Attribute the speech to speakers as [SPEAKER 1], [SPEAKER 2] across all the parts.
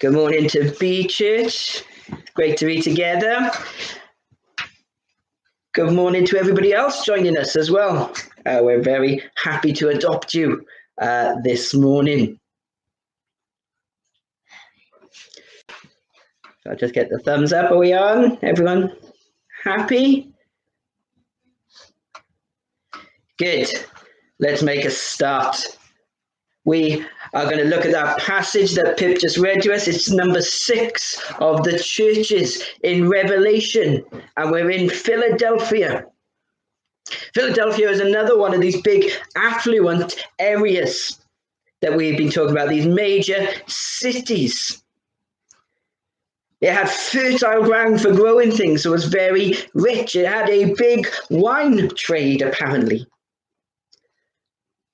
[SPEAKER 1] Good morning to B Church. Great to be together. Good morning to everybody else joining us as well. We're very happy to adopt you this morning. So I'll just get the thumbs up. Are we on? Everyone happy? Good. Let's make a start. We are going to look at that passage that Pip just read to us. It's number 6 of the churches in Revelation, and we're in Philadelphia. Philadelphia is another one of these big affluent areas that we've been talking about, these major cities. It had fertile ground for growing things, so it was very rich. It had a big wine trade, apparently.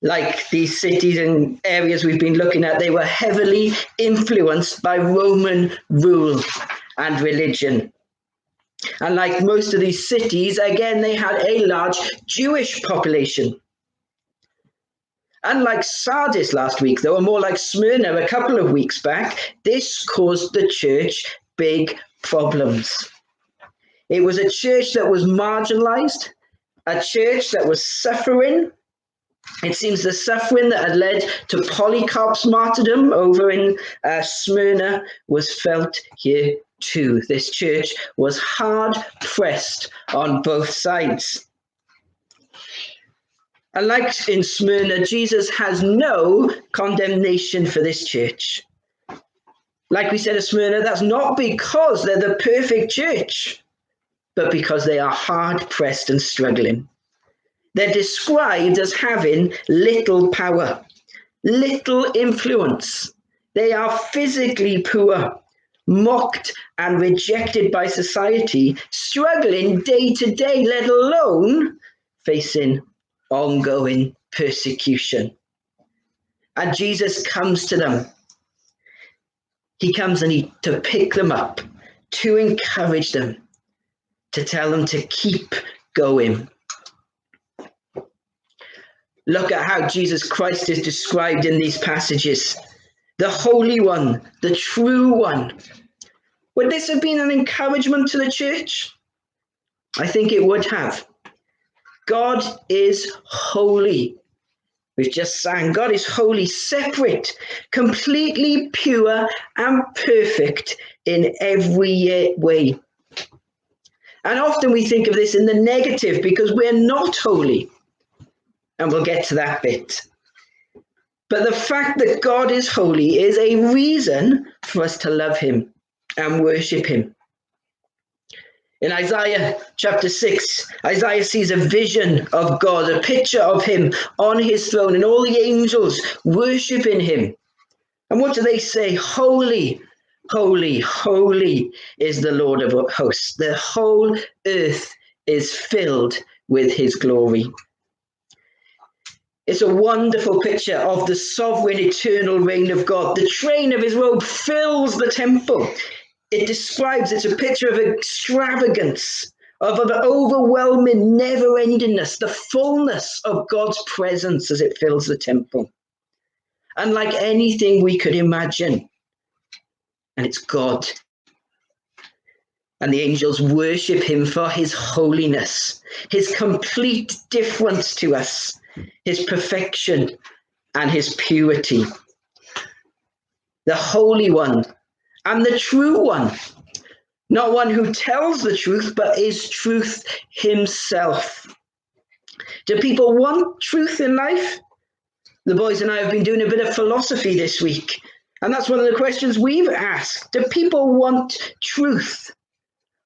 [SPEAKER 1] Like these cities and areas we've been looking at, they were heavily influenced by Roman rule and religion. And like most of these cities, again, they had a large Jewish population. Unlike Sardis last week, though, or more like Smyrna a couple of weeks back, this caused the church big problems. It was a church that was marginalized, a church that was suffering. It seems the suffering that had led to Polycarp's martyrdom over in Smyrna was felt here too. This church was hard pressed on both sides. And like in Smyrna, Jesus has no condemnation for this church. Like we said at Smyrna, that's not because they're the perfect church, but because they are hard pressed and struggling. They're described as having little power, little influence. They are physically poor, mocked and rejected by society, struggling day to day, let alone facing ongoing persecution. And Jesus comes to them. He comes to pick them up, to encourage them, to tell them to keep going. Look at how Jesus Christ is described in these passages. The Holy One, the True One. Would this have been an encouragement to the church? I think it would have. God is holy. We've just sang, God is holy, separate, completely pure and perfect in every way. And often we think of this in the negative because we're not holy. And we'll get to that bit. But the fact that God is holy is a reason for us to love him and worship him. In Isaiah chapter 6, Isaiah sees a vision of God, a picture of him on his throne and all the angels worshiping him. And what do they say? Holy, holy, holy is the Lord of hosts. The whole earth is filled with his glory. It's a wonderful picture of the sovereign, eternal reign of God. The train of his robe fills the temple. It's a picture of extravagance, of an overwhelming never-endingness, the fullness of God's presence as it fills the temple. Unlike anything we could imagine. And it's God. And the angels worship him for his holiness, his complete difference to us, his perfection and his purity. The Holy One and the True One, not one who tells the truth, but is truth himself. Do people want truth in life? The boys and I have been doing a bit of philosophy this week, and that's one of the questions we've asked. Do people want truth?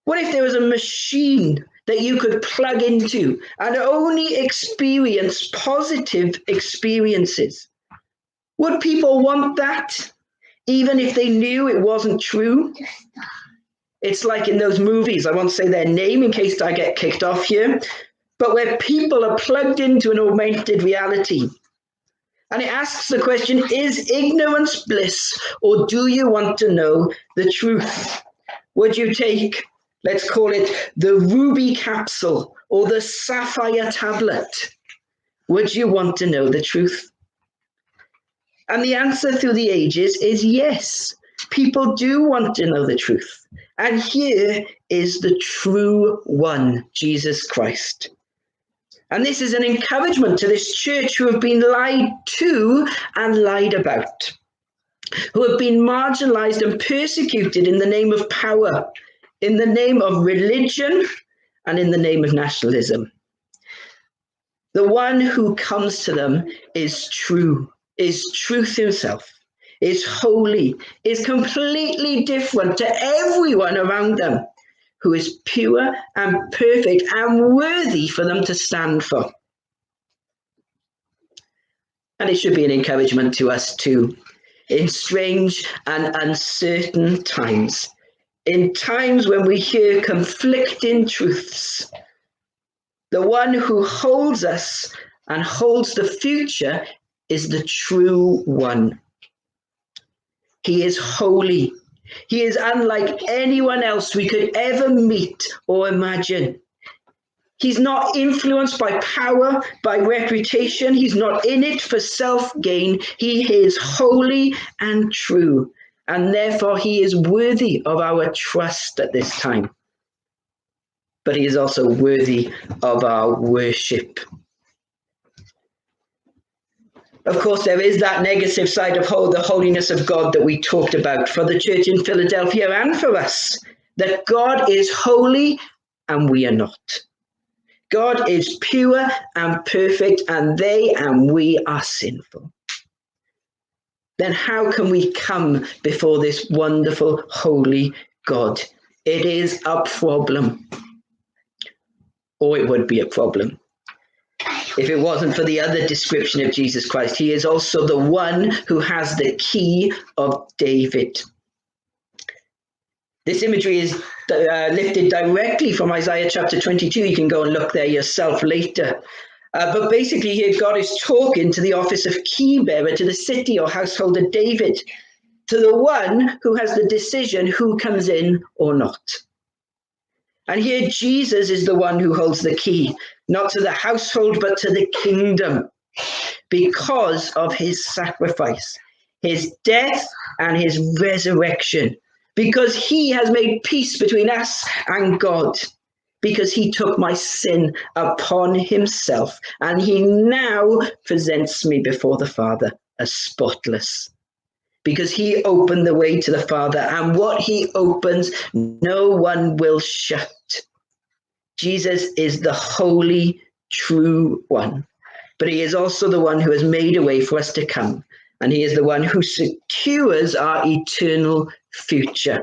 [SPEAKER 1] What if there was a machine that you could plug into and only experience positive experiences? Would people want that, even if they knew it wasn't true? It's like in those movies, I won't say their name in case I get kicked off here, but where people are plugged into an augmented reality. And it asks the question, is ignorance bliss, or do you want to know the truth? Would you take, let's call it the ruby capsule or the sapphire tablet? Would you want to know the truth? And the answer through the ages is yes. People do want to know the truth. And here is the true one, Jesus Christ. And this is an encouragement to this church who have been lied to and lied about, who have been marginalized and persecuted in the name of power, in the name of religion, and in the name of nationalism. The one who comes to them is true, is truth himself, is holy, is completely different to everyone around them, who is pure and perfect and worthy for them to stand for. And it should be an encouragement to us too, in strange and uncertain times, in times when we hear conflicting truths. The one who holds us and holds the future is the true one. He is holy. He is unlike anyone else we could ever meet or imagine. He's not influenced by power, by reputation. He's not in it for self-gain. He is holy and true, and therefore he is worthy of our trust at this time. But he is also worthy of our worship. Of course, there is that negative side of the holiness of God that we talked about for the church in Philadelphia and for us, that God is holy and we are not. God is pure and perfect, and they and we are sinful. Then how can we come before this wonderful, holy God? It is a problem. Or it would be a problem if it wasn't for the other description of Jesus Christ. He is also the one who has the key of David. This imagery is lifted directly from Isaiah chapter 22. You can go and look there yourself later. But basically here God is talking to the office of key bearer to the city or household of David, to the one who has the decision who comes in or not. And here Jesus is the one who holds the key, not to the household, but to the kingdom, because of his sacrifice, his death and his resurrection, because he has made peace between us and God, because he took my sin upon himself, and he now presents me before the Father as spotless. Because he opened the way to the Father, and what he opens, no one will shut. Jesus is the holy, true one, but he is also the one who has made a way for us to come, and he is the one who secures our eternal future.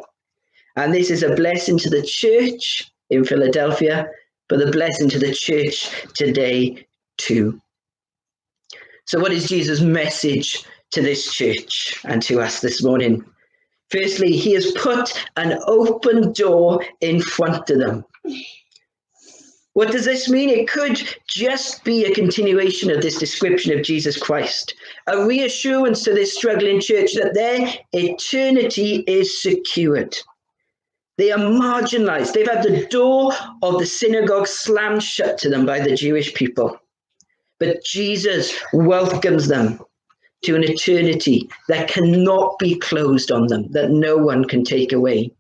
[SPEAKER 1] And this is a blessing to the church in Philadelphia, but a blessing to the church today too. So what is Jesus' message to this church and to us this morning? Firstly, he has put an open door in front of them. What does this mean? It could just be a continuation of this description of Jesus Christ, a reassurance to this struggling church that their eternity is secured. They are marginalized. They've had the door of the synagogue slammed shut to them by the Jewish people. But Jesus welcomes them to an eternity that cannot be closed on them, that no one can take away.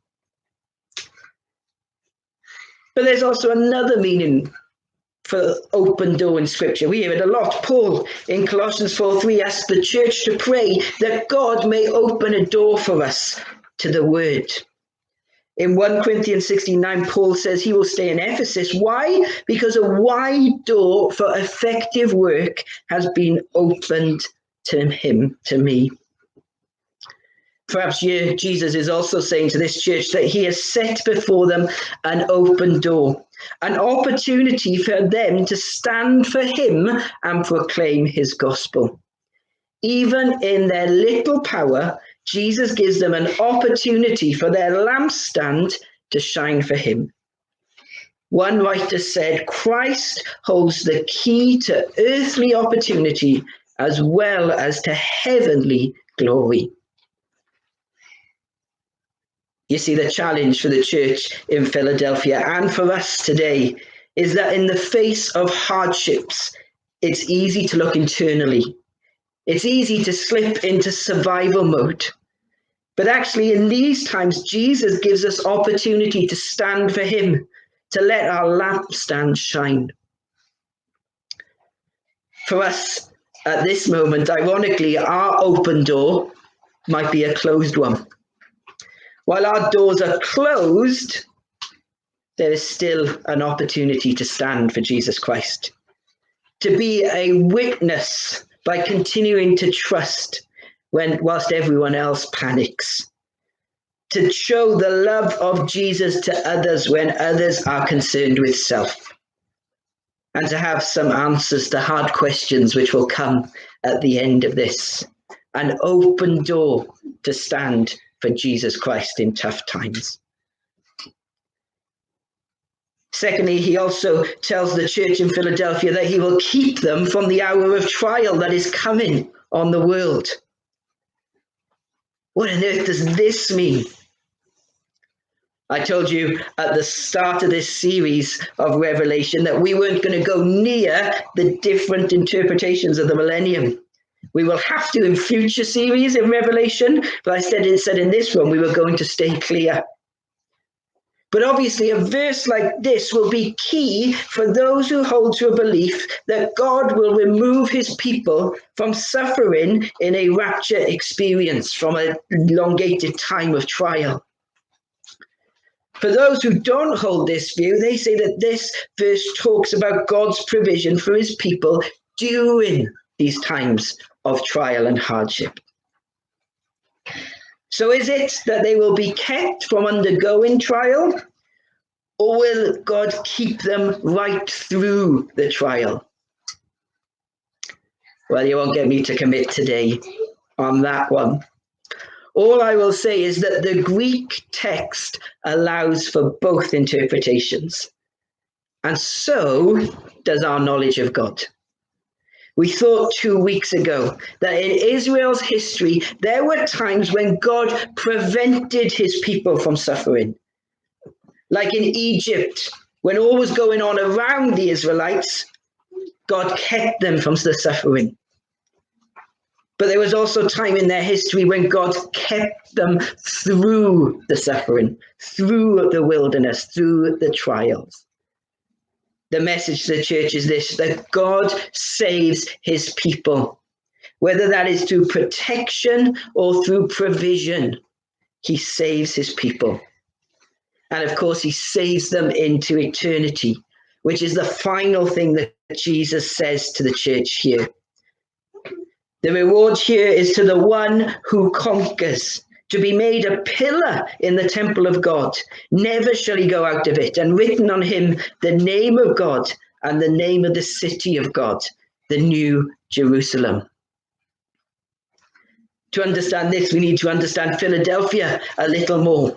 [SPEAKER 1] But there's also another meaning for open door in Scripture. We hear it a lot. Paul in Colossians 4:3 asks the church to pray that God may open a door for us to the word. In 1 Corinthians 16:9, Paul says he will stay in Ephesus. Why? Because a wide door for effective work has been opened to him, to me. Perhaps Jesus is also saying to this church that he has set before them an open door, an opportunity for them to stand for him and proclaim his gospel. Even in their little power, Jesus gives them an opportunity for their lampstand to shine for him. One writer said, Christ holds the key to earthly opportunity as well as to heavenly glory. You see, the challenge for the church in Philadelphia and for us today is that in the face of hardships, it's easy to look internally. It's easy to slip into survival mode. But actually, in these times, Jesus gives us opportunity to stand for him, to let our lampstand shine. For us, at this moment, ironically, our open door might be a closed one. While our doors are closed, there is still an opportunity to stand for Jesus Christ, to be a witness by continuing to trust whilst everyone else panics, to show the love of Jesus to others when others are concerned with self, and to have some answers to hard questions which will come at the end of this. An open door to stand for Jesus Christ in tough times. Secondly, he also tells the church in Philadelphia that he will keep them from the hour of trial that is coming on the world. What on earth does this mean? I told you at the start of this series of Revelation that we weren't going to go near the different interpretations of the millennium. We will have to in future series in Revelation, but I said in this one we were going to stay clear. But obviously a verse like this will be key for those who hold to a belief that God will remove his people from suffering in a rapture experience, from a elongated time of trial. For those who don't hold this view, they say that this verse talks about God's provision for his people during these times of trial and hardship. So is it that they will be kept from undergoing trial, or will God keep them right through the trial? Well, you won't get me to commit today on that one. All I will say is that the Greek text allows for both interpretations, and so does our knowledge of God. We thought 2 weeks ago that in Israel's history, there were times when God prevented his people from suffering. Like in Egypt, when all was going on around the Israelites, God kept them from the suffering. But there was also time in their history when God kept them through the suffering, through the wilderness, through the trials. The message to the church is this, that God saves his people, whether that is through protection or through provision. He saves his people. And of course, he saves them into eternity, which is the final thing that Jesus says to the church here. The reward here is to the one who conquers, to be made a pillar in the temple of God. Never shall he go out of it, and written on him the name of God and the name of the city of God, the New Jerusalem. To understand this, we need to understand Philadelphia a little more.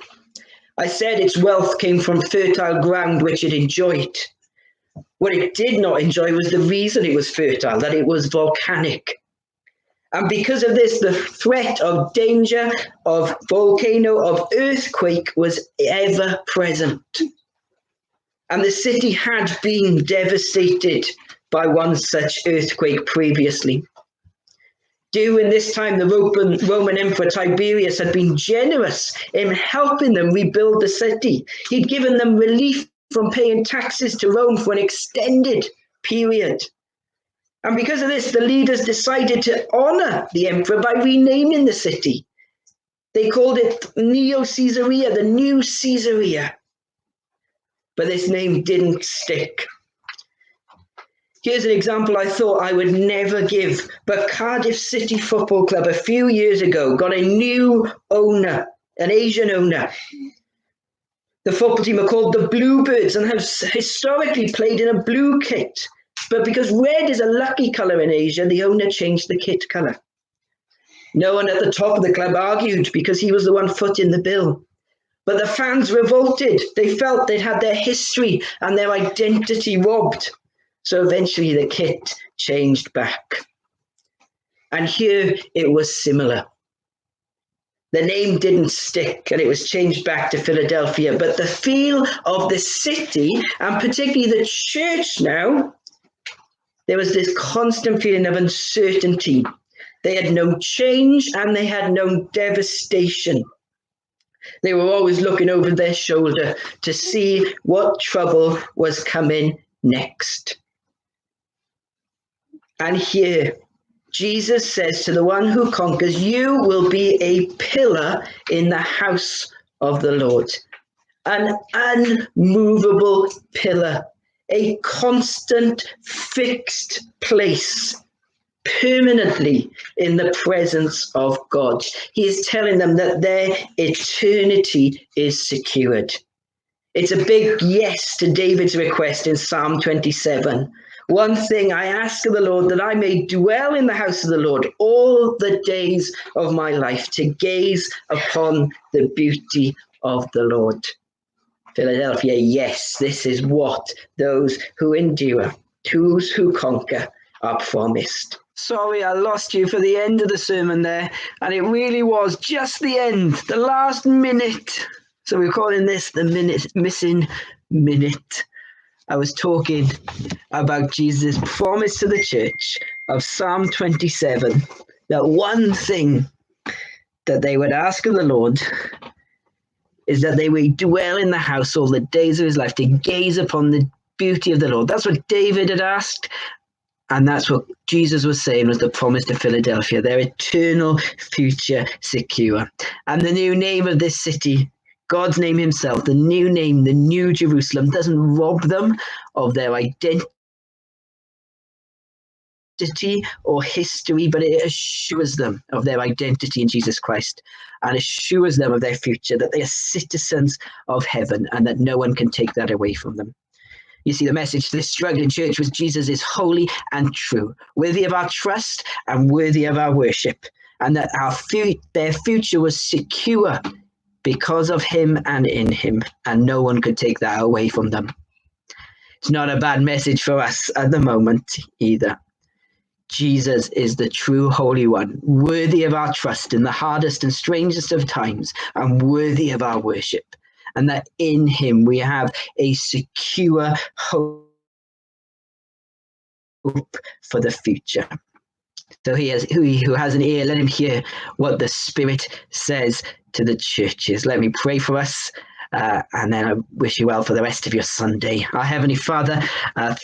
[SPEAKER 1] I said its wealth came from fertile ground which it enjoyed. What it did not enjoy was the reason it was fertile, that it was volcanic. And because of this, the threat of danger, of volcano, of earthquake was ever present. And the city had been devastated by one such earthquake previously. During this time, the Roman Emperor Tiberius had been generous in helping them rebuild the city. He'd given them relief from paying taxes to Rome for an extended period. And because of this, the leaders decided to honor the emperor by renaming the city. They called it Neo-Caesarea, the new Caesarea. But this name didn't stick. Here's an example I thought I would never give, but Cardiff City Football Club a few years ago got a new owner, an Asian owner. The football team are called the Bluebirds and have historically played in a blue kit. But because red is a lucky colour in Asia, the owner changed the kit colour. No one at the top of the club argued because he was the one footing the bill. But the fans revolted. They felt they'd had their history and their identity robbed. So eventually the kit changed back. And here it was similar. The name didn't stick and it was changed back to Philadelphia. But the feel of the city, and particularly the church now, there was this constant feeling of uncertainty. They had no change and they had no devastation. They were always looking over their shoulder to see what trouble was coming next. And here, Jesus says to the one who conquers, you will be a pillar in the house of the Lord, an unmovable pillar, a constant, fixed place, permanently in the presence of God. He is telling them that their eternity is secured. It's a big yes to David's request in Psalm 27. One thing I ask of the Lord, that I may dwell in the house of the Lord all the days of my life, to gaze upon the beauty of the Lord. Philadelphia, yes, this is what those who endure, those who conquer, are promised. Sorry, I lost you for the end of the sermon there, and it really was just the end, the last minute. So we're calling this the missing minute. I was talking about Jesus' promise to the church of Psalm 27, that one thing that they would ask of the Lord is that they would dwell in the house all the days of his life, to gaze upon the beauty of the Lord. That's what David had asked. And that's what Jesus was saying was the promise to Philadelphia, their eternal future secure. And the new name of this city, God's name himself, the new name, the new Jerusalem, doesn't rob them of their identity or history, but it assures them of their identity in Jesus Christ and assures them of their future, that they are citizens of heaven and that no one can take that away from them. You see, the message to this struggling church was Jesus is holy and true, worthy of our trust and worthy of our worship, and that their future was secure because of him and in him, and no one could take that away from them. It's not a bad message for us at the moment either. Jesus is the true Holy One, worthy of our trust in the hardest and strangest of times, and worthy of our worship. And that in him we have a secure hope for the future. So who has an ear, let him hear what the Spirit says to the churches. Let me pray for us, and then I wish you well for the rest of your Sunday. Our Heavenly Father,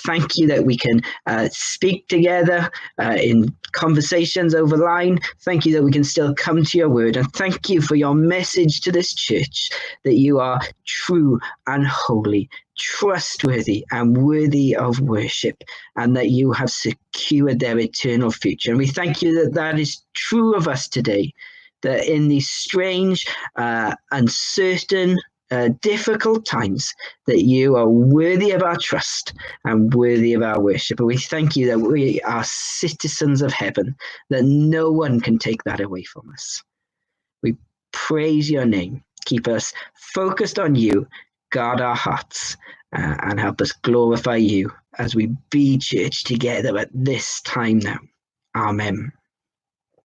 [SPEAKER 1] thank you that we can speak together in conversations over line. Thank you that we can still come to your word. And thank you for your message to this church, that you are true and holy, trustworthy and worthy of worship, and that you have secured their eternal future. And we thank you that that is true of us today, that in these strange, uncertain, difficult times, that you are worthy of our trust and worthy of our worship. And we thank you that we are citizens of heaven, that no one can take that away from us. We praise your name. Keep us focused on you, guard our hearts, and help us glorify you as we be church together at this time now. Amen.